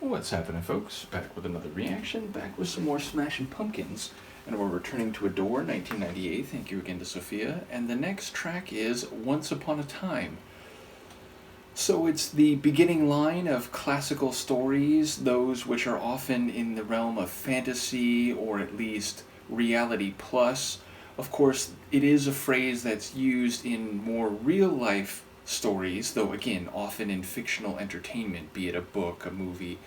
What's happening, folks? Back with another reaction, back with some more Smashing Pumpkins, and we're returning to Adore, 1998. Thank you again to Sofia. And the next track is Once Upon a Time. So it's the beginning line of classical stories, those which are often in the realm of fantasy or at least reality plus. Of course, it is a phrase that's used in more real life stories, though again, often in fictional entertainment, be it a book, a movie,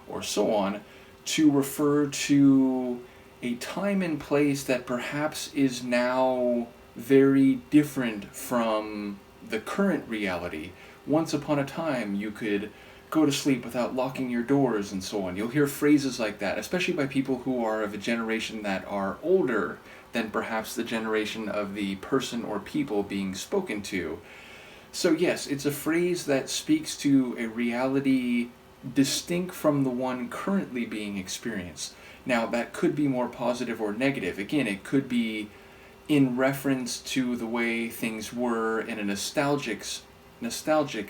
or so on, to refer to a time and place that perhaps is now very different from the current reality. Once upon a time, you could go to sleep without locking your doors and so on. You'll hear phrases like that, especially by people who are of a generation that are older than perhaps the generation of the person or people being spoken to. So yes, it's a phrase that speaks to a reality distinct from the one currently being experienced. Now, that could be more positive or negative. Again, it could be in reference to the way things were in a nostalgic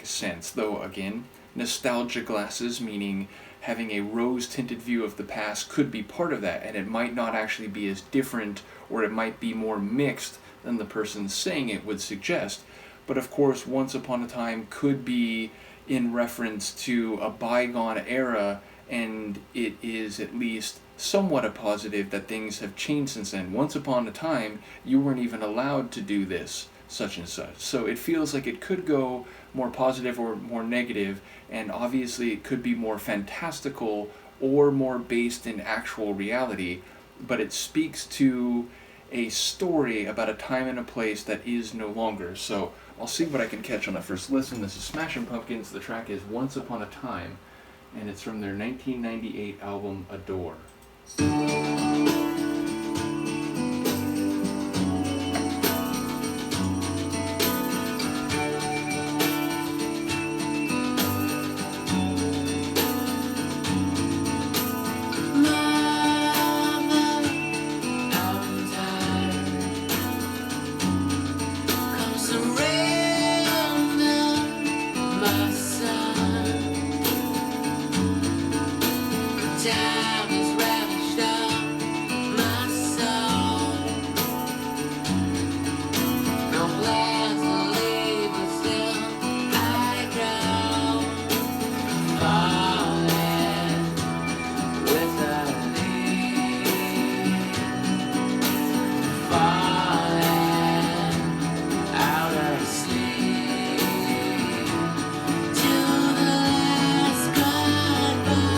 sense, though again, nostalgia glasses, meaning having a rose-tinted view of the past, could be part of that, and it might not actually be as different, or it might be more mixed than the person saying it would suggest. But of course, Once Upon a Time could be in reference to a bygone era, and it is at least somewhat a positive that things have changed since then. Once upon a time, you weren't even allowed to do this, such and such. So it feels like it could go more positive or more negative, and obviously it could be more fantastical or more based in actual reality, but it speaks to a story about a time and a place that is no longer. So I'll see what I can catch on a first listen. This is Smashing Pumpkins. The track is Once Upon a Time, and it's from their 1998 album Adore. Time is ravished up my soul. No plans to leave, but still I go falling without leave, falling out of sleep to the last goodbye.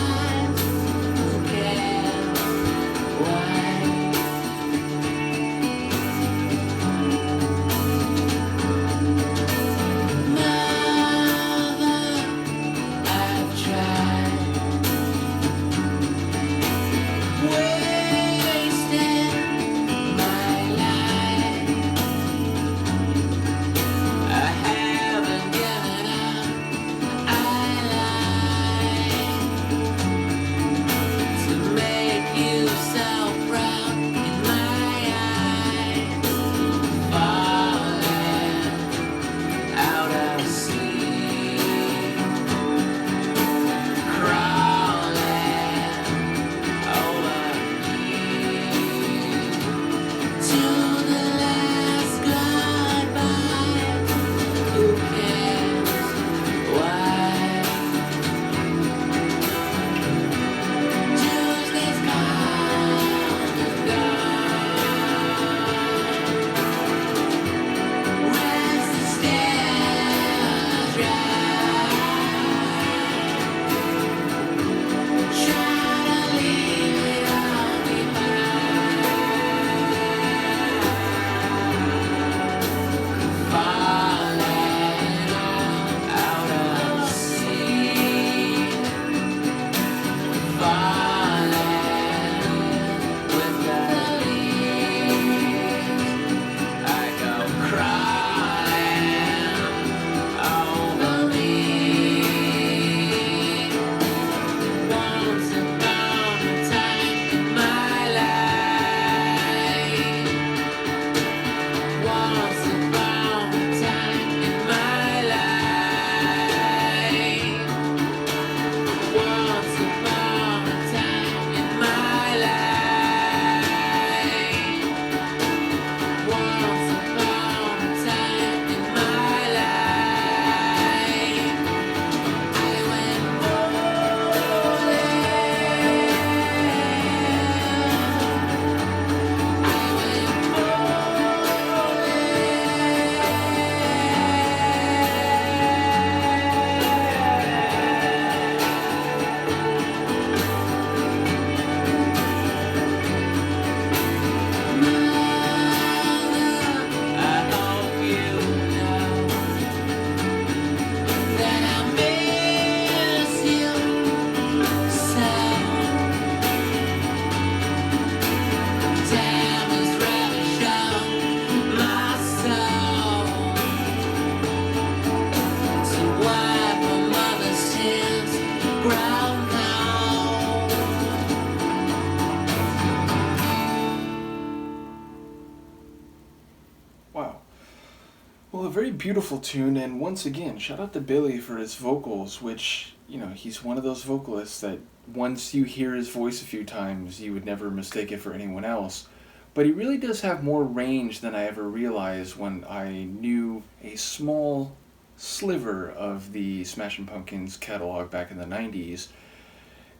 a very beautiful tune, and once again, shout out to Billy for his vocals, which, he's one of those vocalists that once you hear his voice a few times, you would never mistake it for anyone else. But he really does have more range than I ever realized when I knew a small sliver of the Smashing Pumpkins catalog back in the 90s.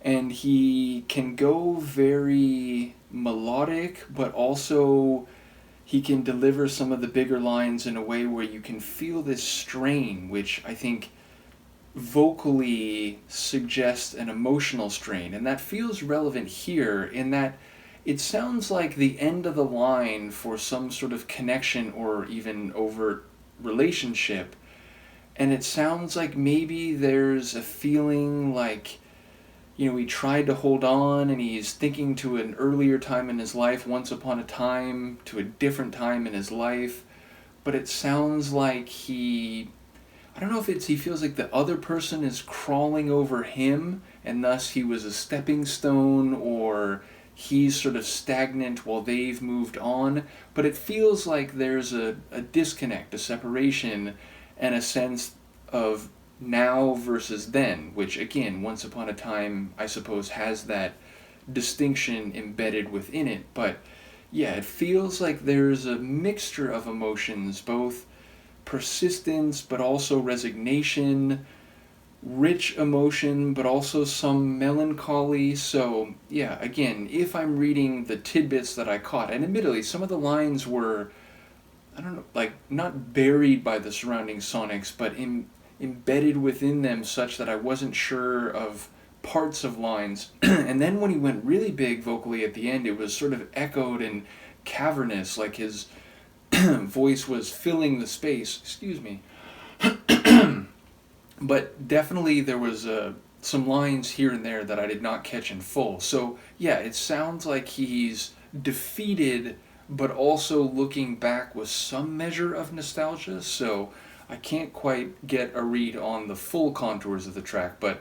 And he can go very melodic, but also he can deliver some of the bigger lines in a way where you can feel this strain, which I think vocally suggests an emotional strain. And that feels relevant here in that it sounds like the end of the line for some sort of connection or even overt relationship. And it sounds like maybe there's a feeling like, he tried to hold on and he's thinking to an earlier time in his life, once upon a time, to a different time in his life. But it sounds like I don't know if he feels like the other person is crawling over him and thus he was a stepping stone, or he's sort of stagnant while they've moved on. But it feels like there's a disconnect, a separation, and a sense of now versus then, which again, Once Upon a Time, I suppose, has that distinction embedded within it. But yeah, it feels like there's a mixture of emotions, both persistence but also resignation, rich emotion but also some melancholy. So yeah, again, if I'm reading the tidbits that I caught, and admittedly some of the lines were, I don't know, like not buried by the surrounding sonics, but embedded within them such that I wasn't sure of parts of lines. And then when he went really big vocally at the end, it was sort of echoed and cavernous, like his voice was filling the space. Excuse me. But definitely there was some lines here and there that I did not catch in full. So yeah, it sounds like he's defeated, but also looking back with some measure of nostalgia. So I can't quite get a read on the full contours of the track, but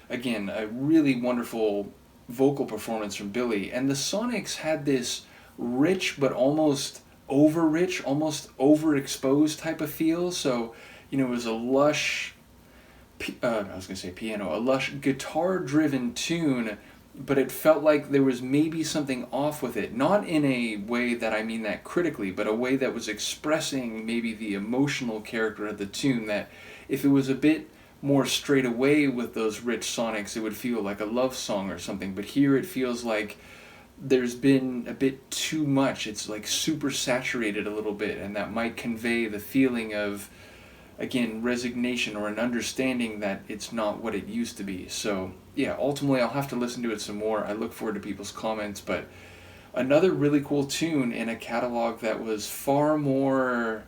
again, a really wonderful vocal performance from Billy. And the Sonics had this rich but almost over-rich, almost overexposed type of feel. So, it was a lush, a lush guitar-driven tune, but it felt like there was maybe something off with it. Not in a way that I mean that critically, but a way that was expressing maybe the emotional character of the tune, that if it was a bit more straight away with those rich sonics, it would feel like a love song or something. But here it feels like there's been a bit too much. It's like super saturated a little bit, and that might convey the feeling of, again, resignation or an understanding that it's not what it used to be. So yeah, ultimately I'll have to listen to it some more. I look forward to people's comments, but another really cool tune in a catalog that was far more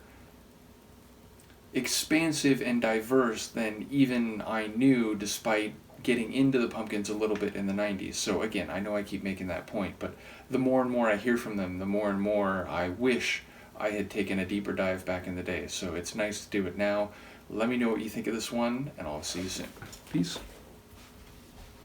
expansive and diverse than even I knew, despite getting into the Pumpkins a little bit in the 90s. So again, I know I keep making that point, but the more and more I hear from them, the more and more I wish I had taken a deeper dive back in the day. So it's nice to do it now. Let me know what you think of this one, and I'll see you soon. Peace.